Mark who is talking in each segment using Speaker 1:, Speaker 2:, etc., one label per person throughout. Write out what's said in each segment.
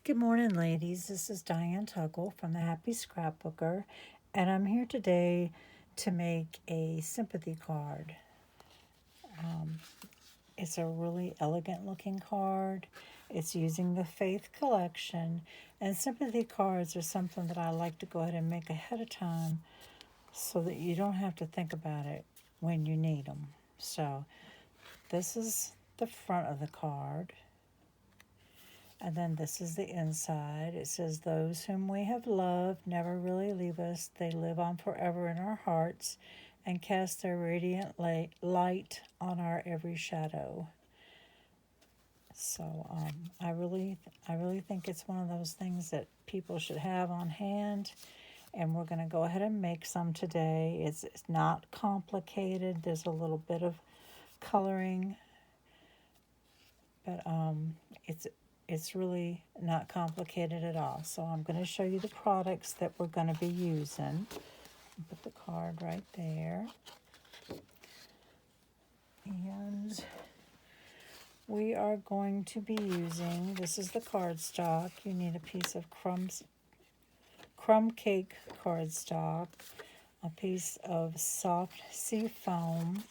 Speaker 1: Good morning, ladies. This is Diane Tuggle from the Happy Scrapbooker, and I'm here today to make a sympathy card. It's a really elegant looking card. It's using the Faith collection, and sympathy cards are something that I like to go ahead and make ahead of time so that you don't have to think about it when you need them. So this is the front of the card. And then this is the inside. It says, "Those whom we have loved never really leave us. They live on forever in our hearts and cast their radiant light on our every shadow." So I really think it's one of those things that people should have on hand. And we're going to go ahead and make some today. It's not complicated. There's a little bit of coloring, but it's really not complicated at all. So I'm going to show you the products that we're going to be using. Put the card right there. And we are going to be using, this is the cardstock. You need a piece of Crumb Cake cardstock, a piece of soft sea foam,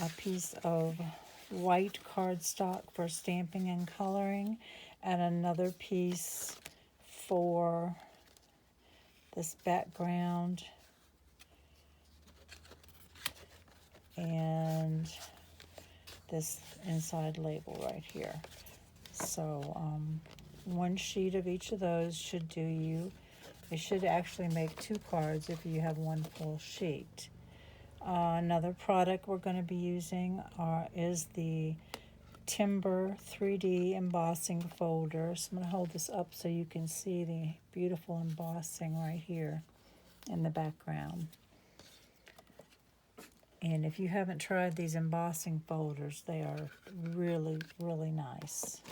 Speaker 1: a piece of white cardstock for stamping and coloring, and another piece for this background and this inside label right here. So one sheet of each of those should do you. It should actually make 2 cards if you have one full sheet. Another product we're going to be using is the Timber 3D embossing folder. So I'm going to hold this up so you can see the beautiful embossing right here in the background. And if you haven't tried these embossing folders, they are really, really nice.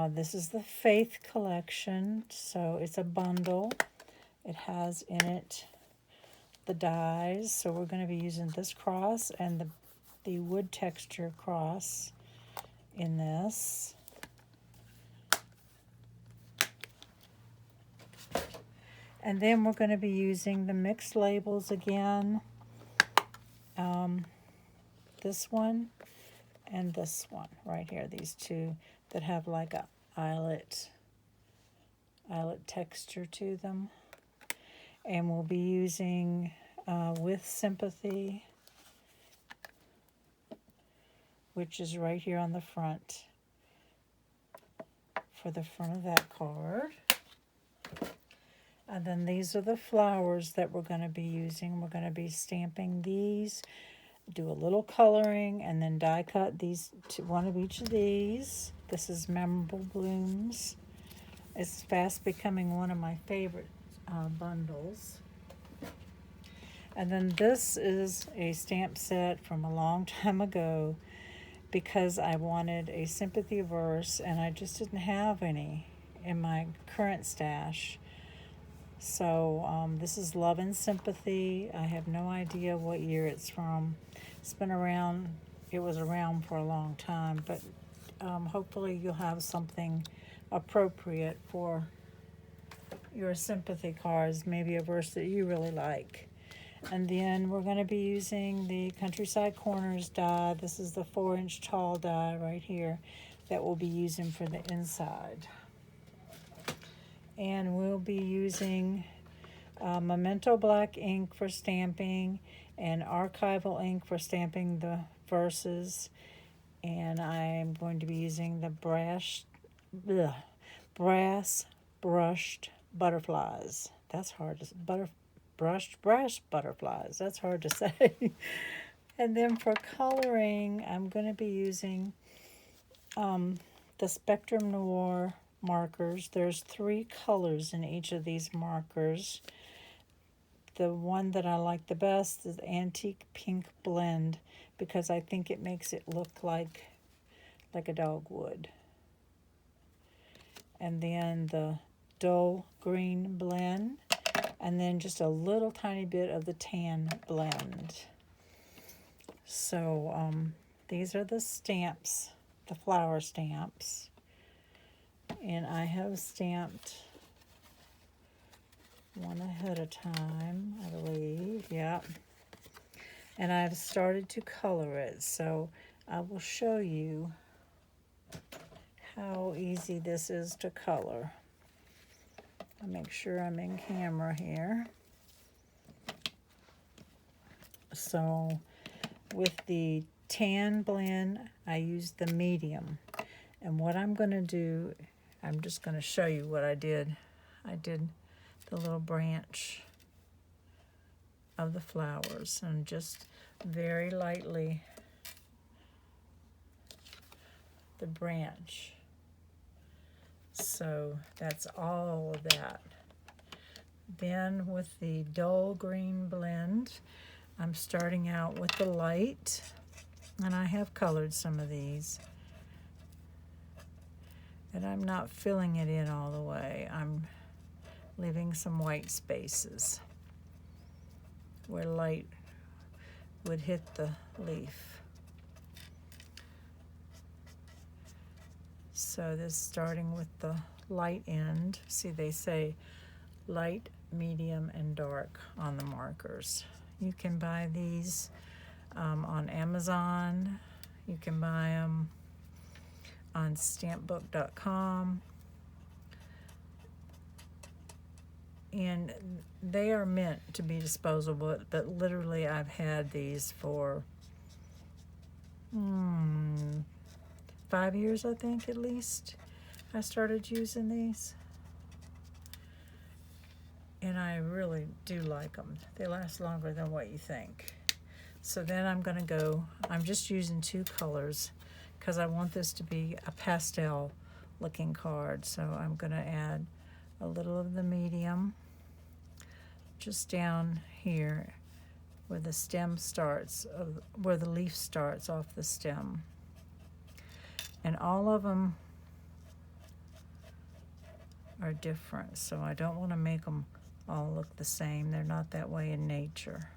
Speaker 1: This is the Faith collection, so it's a bundle. It has in it the dies, so we're going to be using this cross and the wood texture cross in this. And then we're going to be using the mixed labels again. This one and this one right here, these two that have like a eyelet texture to them. And we'll be using With Sympathy, which is right here on the front for the front of that card. And then these are the flowers that we're going to be using. We're going to be stamping these, do a little coloring, and then die cut these one of each of these. This is Memorable Blooms. It's fast becoming one of my favorite bundles. And then this is a stamp set from a long time ago because I wanted a sympathy verse and I just didn't have any in my current stash. So this is Love and Sympathy. I have no idea what year it's from. It's been around, it was around for a long time, but hopefully you'll have something appropriate for your sympathy cards, maybe a verse that you really like. And then we're going to be using the Countryside Corners die. This is the 4-inch tall die right here that we'll be using for the inside. And we'll be using Memento black ink for stamping and Archival ink for stamping the verses. And I'm going to be using the brass brushed butterflies. That's hard to brass butterflies. That's hard to say. And then for coloring, I'm going to be using the Spectrum Noir markers. There's 3 colors in each of these markers. The one that I like the best is the Antique Pink Blend because I think it makes it look like a dogwood. And then the Dull Green Blend, and then just a little tiny bit of the Tan Blend. So these are the stamps, the flower stamps. And I have stamped one ahead of time, I believe. Yeah. And I've started to color it, so I will show you how easy this is to color. I'll make sure I'm in camera here. So with the tan blend, I used the medium. And what I'm going to do, I'm just going to show you what I did. I did the little branch of the flowers and just very lightly the branch. So that's all of that. Then with the dull green blend, I'm starting out with the light, and I have colored some of these. And I'm not filling it in all the way. I'm leaving some white spaces where light would hit the leaf. So this starting with the light end. See, they say light, medium, and dark on the markers. You can buy these on Amazon. You can buy them on stampbook.com. And they are meant to be disposable, but literally I've had these for 5 years, I think, at least. I started using these. And I really do like them. They last longer than what you think. So then I'm going to go, I'm just using 2 colors because I want this to be a pastel looking card. So I'm going to add a little of the medium just down here where the stem starts, where the leaf starts off the stem. And all of them are different, so I don't want to make them all look the same. They're not that way in nature.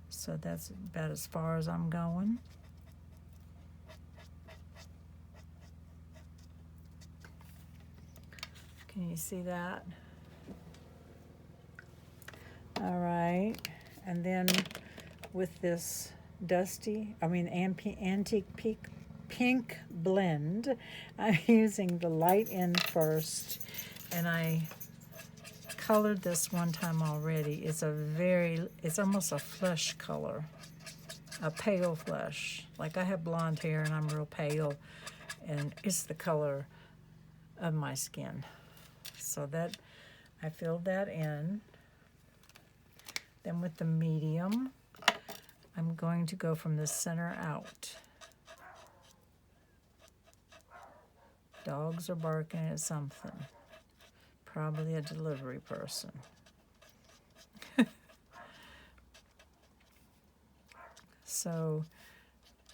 Speaker 1: So that's about as far as I'm going. Can you see that? All right, and then with this antique pink blend, I'm using the light end first, and I colored this one time already. It's almost a flesh color, a pale flesh. Like I have blonde hair and I'm real pale, and it's the color of my skin. So that I filled that in. Then with the medium, I'm going to go from the center out. Dogs are barking at something. Probably a delivery person. So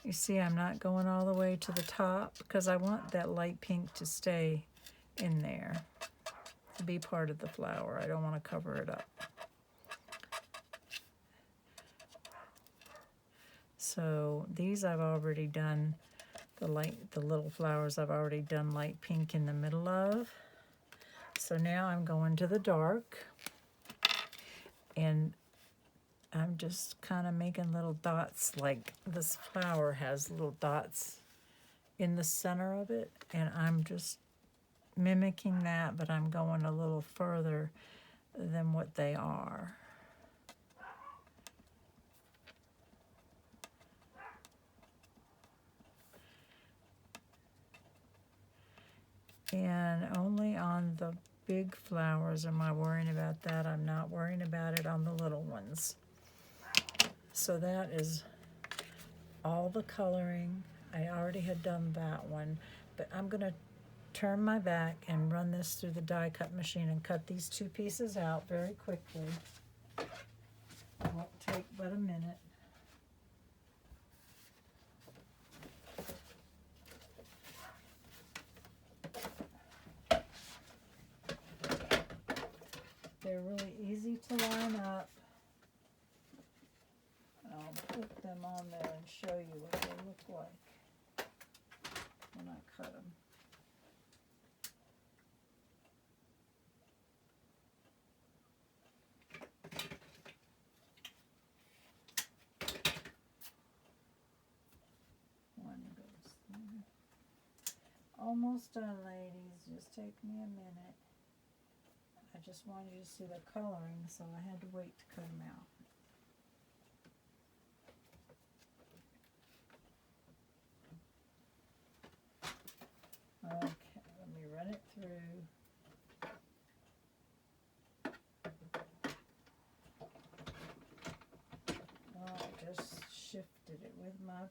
Speaker 1: you see I'm not going all the way to the top because I want that light pink to stay in there, to be part of the flower. I don't want to cover it up. So these I've already done, the little flowers I've already done light pink in the middle of. So now I'm going to the dark, and I'm just kind of making little dots, like this flower has little dots in the center of it, and I'm just mimicking that, but I'm going a little further than what they are. And only on the big flowers am I worrying about that. I'm not worrying about it on the little ones. So that is all the coloring. I already had done that one, but I'm going to turn my back and run this through the die cut machine and cut these 2 pieces out very quickly. It won't take but a minute. They're really easy to line up. I'll put them on there and show you what they look like when I cut them. One goes there. Almost done, ladies. Just take me a minute. I just wanted you to see the coloring, so I had to wait to cut them out. Okay, let me run it through. Oh, I just shifted it with my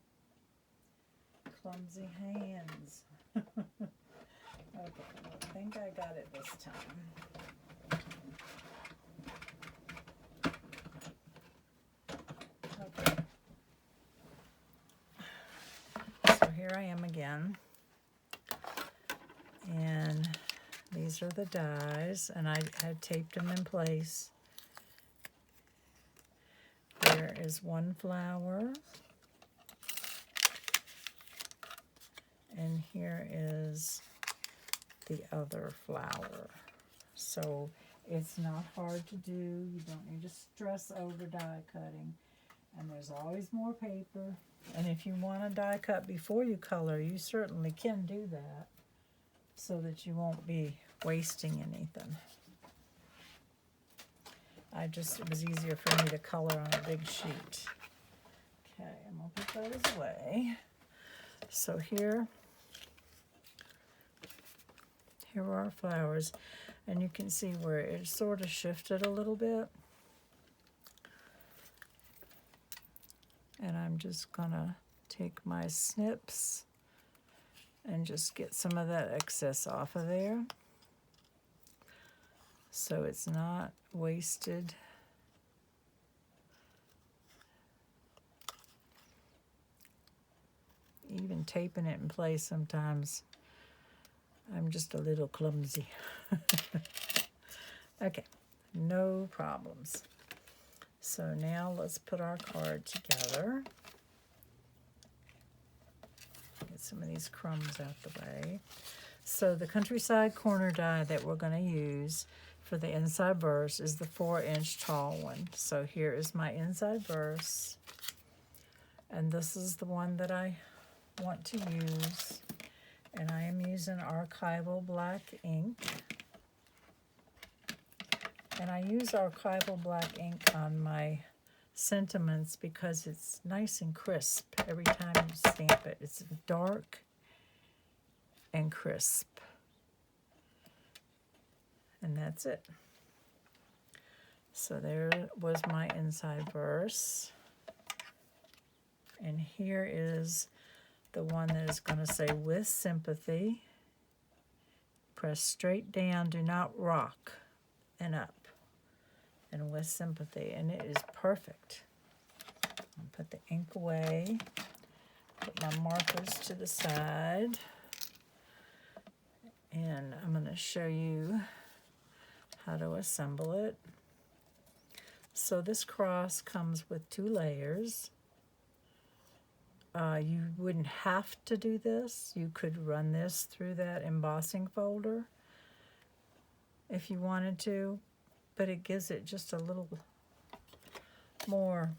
Speaker 1: clumsy hands. Okay, I think I got it this time. Okay. So here I am again. And these are the dies, and I had taped them in place. Here is one flower. And here is the other flower. So it's not hard to do. You don't need to stress over die cutting. And there's always more paper. And if you want to die cut before you color, you certainly can do that, so that you won't be wasting anything. It was easier for me to color on a big sheet. Okay, I'm gonna put those away. So here are our flowers, and you can see where it sort of shifted a little bit. And I'm just gonna take my snips and just get some of that excess off of there, so it's not wasted. Even taping it in place sometimes, I'm just a little clumsy. Okay, no problems. So now let's put our card together. Get some of these crumbs out the way. So the Countryside corner die that we're going to use for the inside verse is the 4-inch tall one. So here is my inside verse, and this is the one that I want to use, and I am using Archival black ink. And I use Archival black ink on my sentiments because it's nice and crisp every time you stamp it. It's dark and crisp. And that's it. So there was my inside verse. And here is the one that is going to say, with sympathy. Press straight down, do not rock, and up. And with sympathy, and it is perfect. I'll put the ink away, put my markers to the side, and I'm going to show you how to assemble it. So this cross comes with 2 layers. You wouldn't have to do this. You could run this through that embossing folder if you wanted to, but it gives it just a little more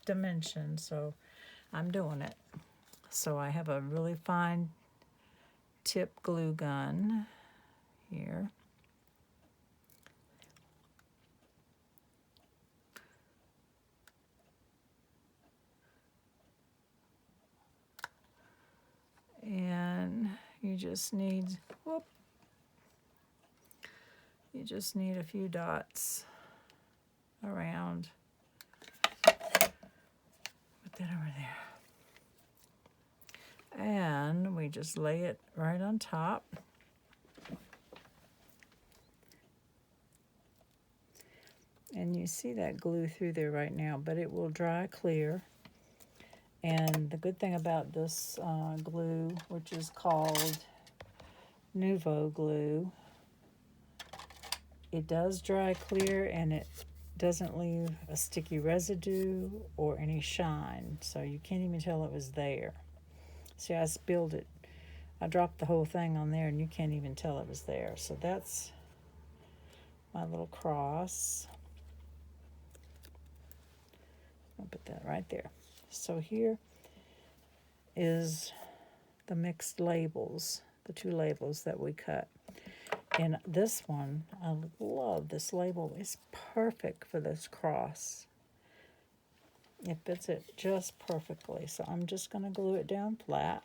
Speaker 1: dimension, so I'm doing it. So I have a really fine tip glue gun here. And you just need, you just need a few dots around. Put that over there. And we just lay it right on top. And you see that glue through there right now, but it will dry clear. And the good thing about this glue, which is called Nouveau glue, it does dry clear, and it doesn't leave a sticky residue or any shine, so you can't even tell it was there. See, I spilled it. I dropped the whole thing on there and you can't even tell it was there. So that's my little cross. I'll put that right there. So here is the mixed labels, the two labels that we cut. And this one, I love this label. It's perfect for this cross. It fits it just perfectly. So I'm just going to glue it down flat.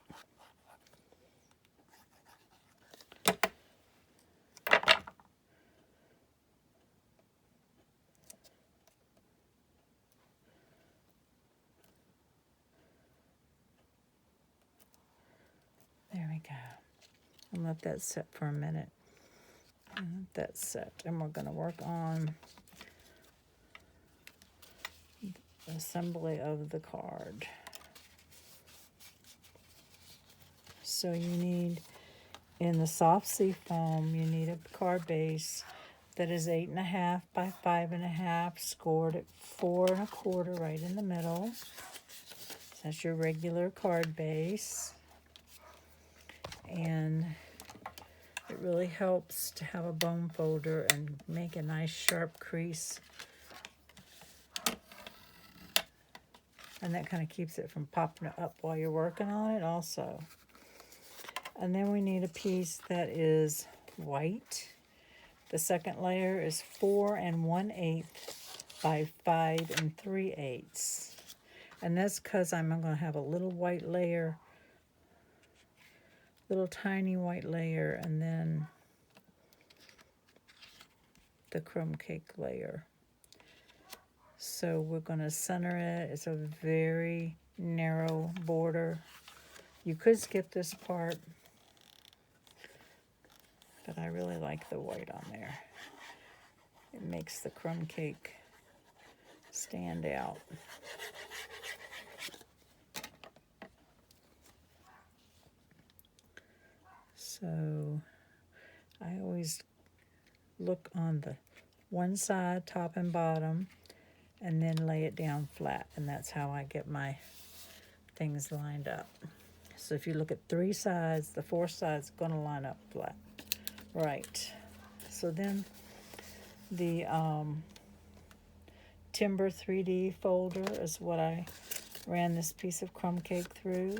Speaker 1: There we go. And let that set for a minute. And let that set. And we're going to work on the assembly of the card. So you need, in the soft sea foam, you need a card base that is 8.5 by 5.5, scored at 4 1/4 right in the middle. So that's your regular card base. And it really helps to have a bone folder and make a nice sharp crease. And that kind of keeps it from popping up while you're working on it also. And then we need a piece that is white. The second layer is 4 1/8 by 5 3/8. And that's because I'm going to have a little white layer, little tiny white layer, and then the crumb cake layer. So we're going to center it. It's a very narrow border. You could skip this part, but I really like the white on there. It makes the crumb cake stand out. So I always look on the one side, top and bottom, and then lay it down flat, and that's how I get my things lined up. So if you look at 3 sides, the 4th side's going to line up flat. Right. So then the Timber 3D folder is what I ran this piece of crumb cake through,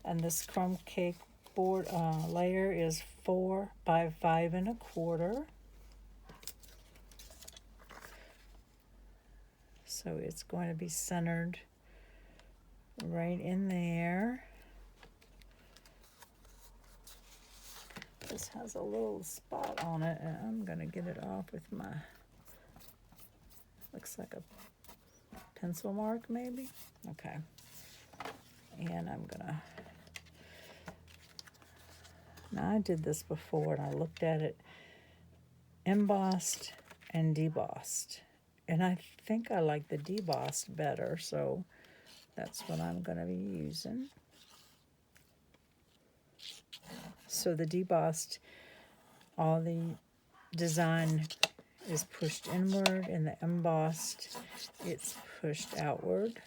Speaker 1: and this crumb cake board layer is 4 by 5 1/4. So it's going to be centered right in there. This has a little spot on it, and I'm going to get it off with my, looks like a pencil mark maybe. Okay. And I'm going to, now I did this before and I looked at it embossed and debossed. And I think I like the debossed better, so that's what I'm going to be using. So the debossed, all the design is pushed inward, and the embossed, it's pushed outward.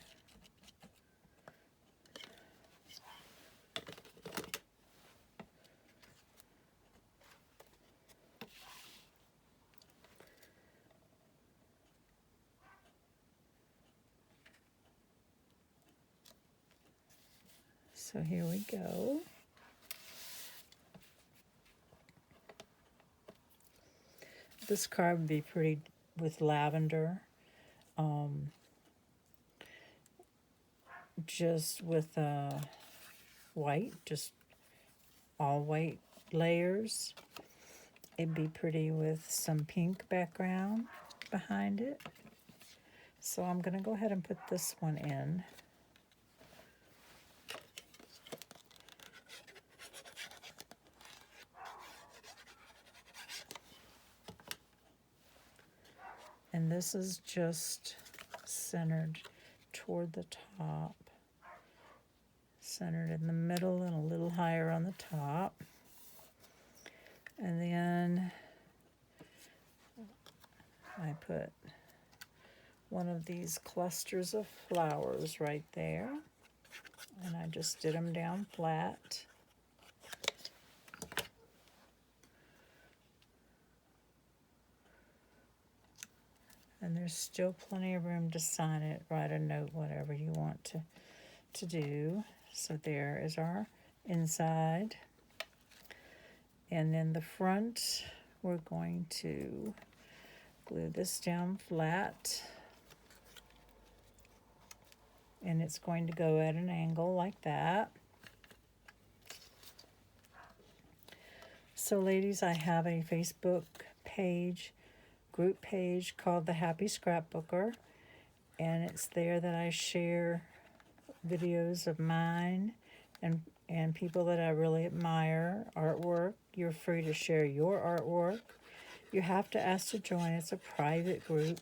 Speaker 1: So here we go. This card would be pretty with lavender. Just with white, just all white layers. It'd be pretty with some pink background behind it. So I'm going to go ahead and put this one in. And this is just centered toward the top. Centered in the middle and a little higher on the top. And then I put one of these clusters of flowers right there. And I just did them down flat. And there's still plenty of room to sign it, write a note, whatever you want to do. So there is our inside. And then the front, we're going to glue this down flat. And it's going to go at an angle like that. So ladies, I have a Facebook page, group page called The Happy Scrapbooker. And it's there that I share videos of mine and people that I really admire, artwork. You're free to share your artwork. You have to ask to join. It's a private group.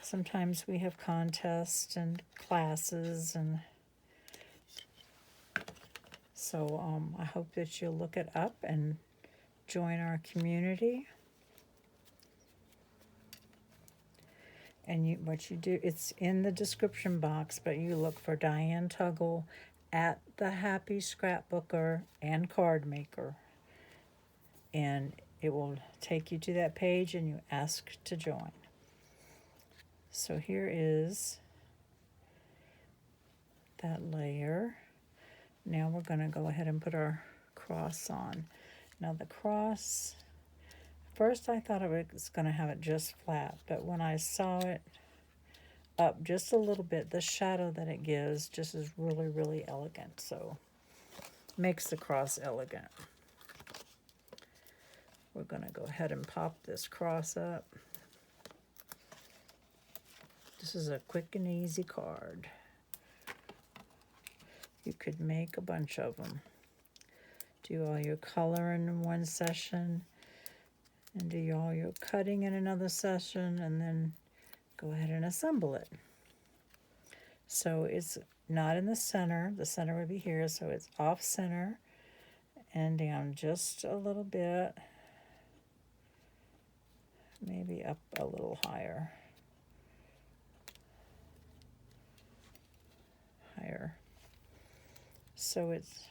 Speaker 1: Sometimes we have contests and classes, and so I hope that you'll look it up and join our community. And what you do, it's in the description box, but you look for Diane Tuggle at The Happy Scrapbooker and Card Maker. And it will take you to that page and you ask to join. So here is that layer. Now we're going to go ahead and put our cross on. Now the cross, first I thought it was going to have it just flat, but when I saw it up just a little bit, the shadow that it gives just is really, really elegant. So makes the cross elegant. We're going to go ahead and pop this cross up. This is a quick and easy card. You could make a bunch of them. Do all your coloring in one session, and do all your cutting in another session, and then go ahead and assemble it. So it's not in the center. The center would be here, so it's off center and down just a little bit. Maybe up a little higher. So it's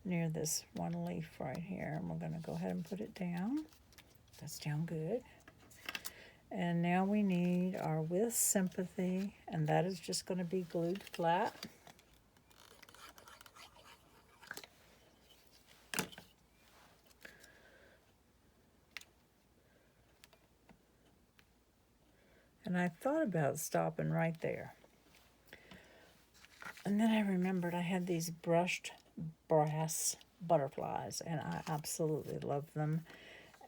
Speaker 1: near this one leaf right here, and we're going to go ahead and put it down. That's down good. And now we need our With Sympathy, and that is just going to be glued flat. And I thought about stopping right there. And then I remembered I had these brushed brass butterflies, and I absolutely love them.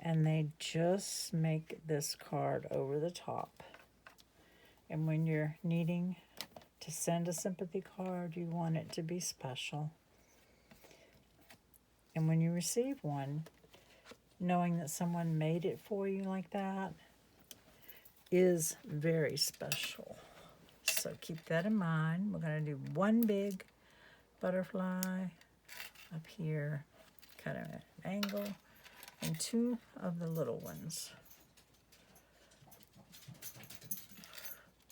Speaker 1: And they just make this card over the top. And when you're needing to send a sympathy card, you want it to be special. And when you receive one, knowing that someone made it for you like that is very special. So keep that in mind. We're going to do one big butterfly up here, kind of at an angle, and two of the little ones.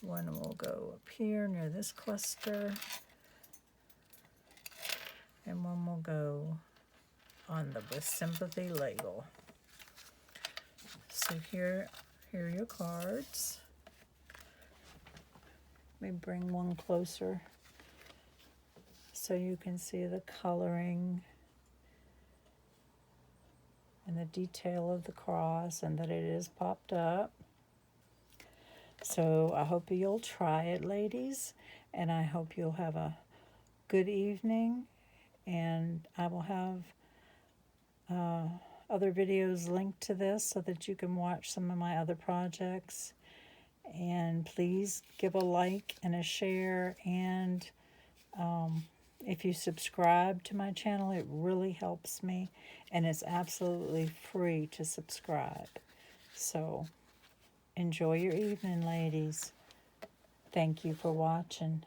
Speaker 1: One will go up here near this cluster, and one will go on the With Sympathy label. So here are your cards. Let me bring one closer so you can see the coloring and the detail of the cross, and that it is popped up. So I hope you'll try it, ladies, and I hope you'll have a good evening, and I will have other videos linked to this so that you can watch some of my other projects. And please give a like and a share, and if you subscribe to my channel, it really helps me, and it's absolutely free to subscribe. So enjoy your evening, ladies. Thank you for watching.